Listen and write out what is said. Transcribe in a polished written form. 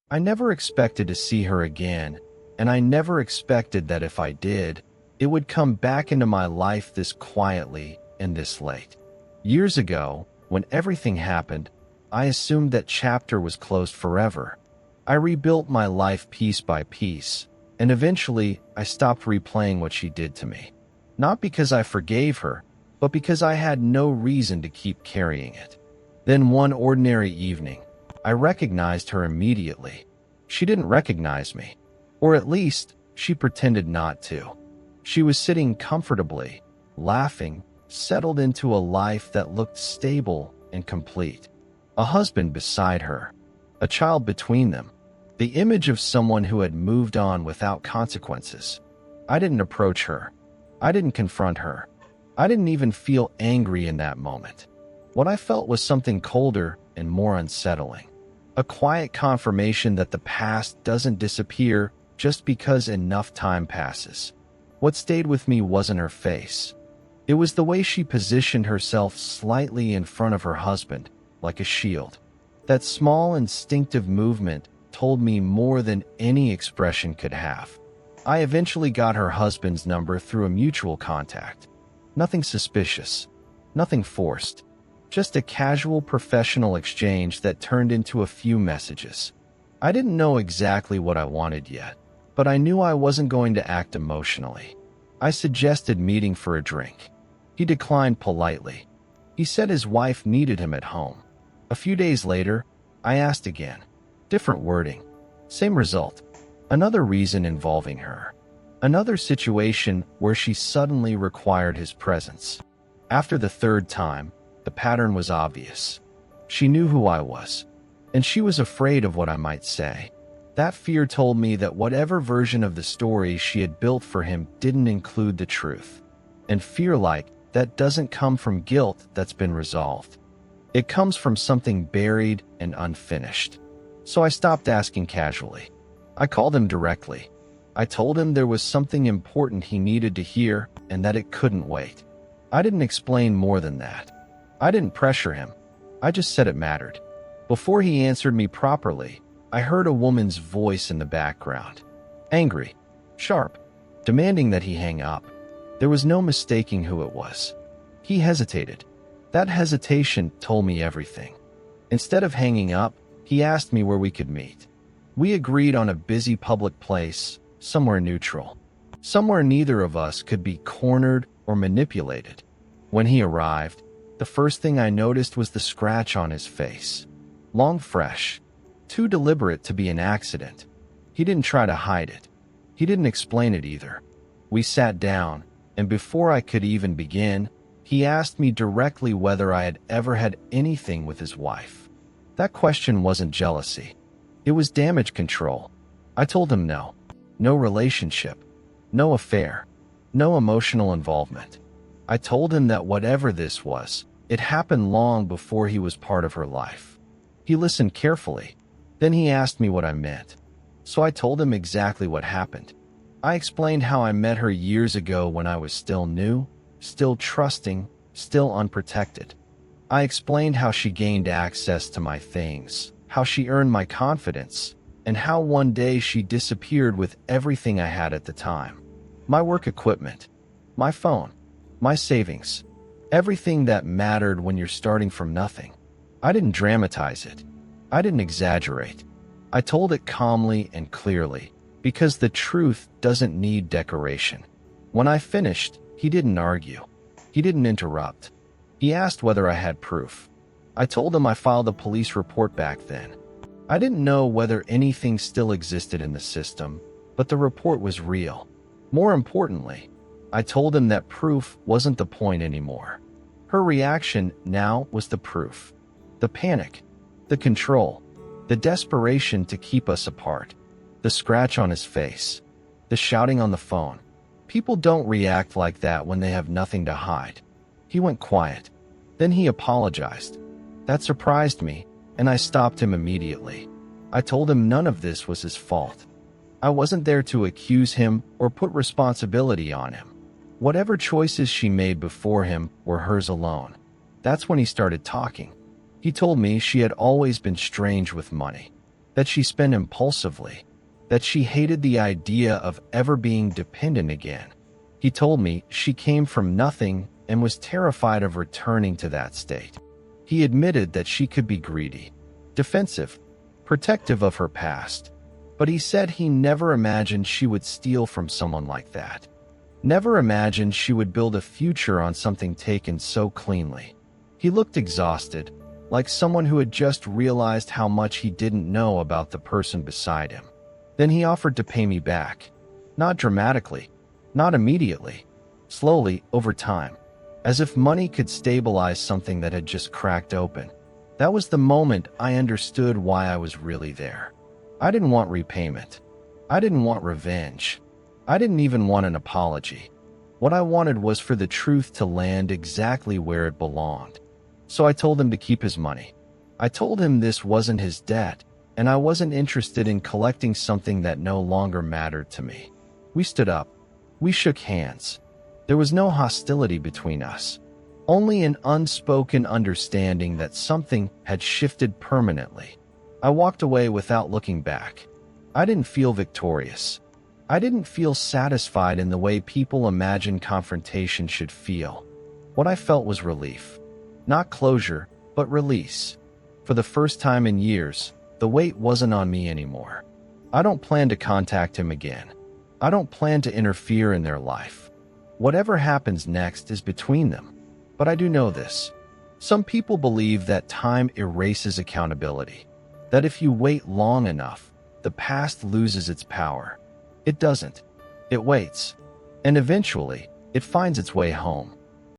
I never expected to see her again, and I never expected that if I did, it would come back into my life this quietly and this late. Years ago, when everything happened, I assumed that chapter was closed forever. I rebuilt my life piece by piece, and eventually I stopped replaying what she did to me. Not because I forgave her, but because I had no reason to keep carrying it. Then one ordinary evening, I recognized her immediately. She didn't recognize me, or at least she pretended not to. She was sitting comfortably, laughing, settled into a life that looked stable and complete. A husband beside her, a child between them, the image of someone who had moved on without consequences. I didn't approach her. I didn't confront her. I didn't even feel angry in that moment. What I felt was something colder and more unsettling. A quiet confirmation that the past doesn't disappear just because enough time passes. What stayed with me wasn't her face. It was the way she positioned herself slightly in front of her husband, like a shield. That small instinctive movement told me more than any expression could have. I eventually got her husband's number through a mutual contact. Nothing suspicious, nothing forced, just a casual professional exchange that turned into a few messages. I didn't know exactly what I wanted yet, but I knew I wasn't going to act emotionally. I suggested meeting for a drink. He declined politely. He said his wife needed him at home. A few days later, I asked again. Different wording. Same result. Another reason involving her. Another situation where she suddenly required his presence. After the third time, the pattern was obvious. She knew who I was, and she was afraid of what I might say. That fear told me that whatever version of the story she had built for him didn't include the truth. And fear like that doesn't come from guilt that's been resolved. It comes from something buried and unfinished. So I stopped asking casually. I called him directly. I told him there was something important he needed to hear and that it couldn't wait. I didn't explain more than that. I didn't pressure him. I just said it mattered. Before he answered me properly, I heard a woman's voice in the background. Angry, sharp, demanding that he hang up. There was no mistaking who it was. He hesitated. That hesitation told me everything. Instead of hanging up, he asked me where we could meet. We agreed on a busy public place, somewhere neutral. Somewhere neither of us could be cornered or manipulated. When he arrived, the first thing I noticed was the scratch on his face. Long, fresh, too deliberate to be an accident. He didn't try to hide it. He didn't explain it either. We sat down, and before I could even begin, he asked me directly whether I had ever had anything with his wife. That question wasn't jealousy. It was damage control. I told him no. No relationship. No affair. No emotional involvement. I told him that whatever this was, it happened long before he was part of her life. He listened carefully. Then he asked me what I meant. So I told him exactly what happened. I explained how I met her years ago when I was still new, still trusting, still unprotected. I explained how she gained access to my things, how she earned my confidence, and how one day she disappeared with everything I had at the time. My work equipment, my phone, my savings, everything that mattered when you're starting from nothing. I didn't dramatize it. I didn't exaggerate. I told it calmly and clearly, because the truth doesn't need decoration. When I finished, he didn't argue. He didn't interrupt. He asked whether I had proof. I told him I filed a police report back then. I didn't know whether anything still existed in the system, but the report was real. More importantly, I told him that proof wasn't the point anymore. Her reaction now was the proof. The panic, the control, the desperation to keep us apart, the scratch on his face, the shouting on the phone. People don't react like that when they have nothing to hide. He went quiet. Then he apologized. That surprised me, and I stopped him immediately. I told him none of this was his fault. I wasn't there to accuse him or put responsibility on him. Whatever choices she made before him were hers alone. That's when he started talking. He told me she had always been strange with money, that she spent impulsively, that she hated the idea of ever being dependent again. He told me she came from nothing and was terrified of returning to that state. He admitted that she could be greedy, defensive, protective of her past, but he said he never imagined she would steal from someone like that. Never imagined she would build a future on something taken so cleanly. He looked exhausted, like someone who had just realized how much he didn't know about the person beside him. Then he offered to pay me back. Not dramatically, not immediately, slowly, over time, as if money could stabilize something that had just cracked open. That was the moment I understood why I was really there. I didn't want repayment. I didn't want revenge. I didn't even want an apology. What I wanted was for the truth to land exactly where it belonged. So I told him to keep his money. I told him this wasn't his debt, and I wasn't interested in collecting something that no longer mattered to me. We stood up. We shook hands. There was no hostility between us, only an unspoken understanding that something had shifted permanently. I walked away without looking back. I didn't feel victorious. I didn't feel satisfied in the way people imagine confrontation should feel. What I felt was relief. Not closure, but release. For the first time in years, the weight wasn't on me anymore. I don't plan to contact him again. I don't plan to interfere in their life. Whatever happens next is between them. But I do know this. Some people believe that time erases accountability. That if you wait long enough, the past loses its power. It doesn't. It waits. And eventually, it finds its way home.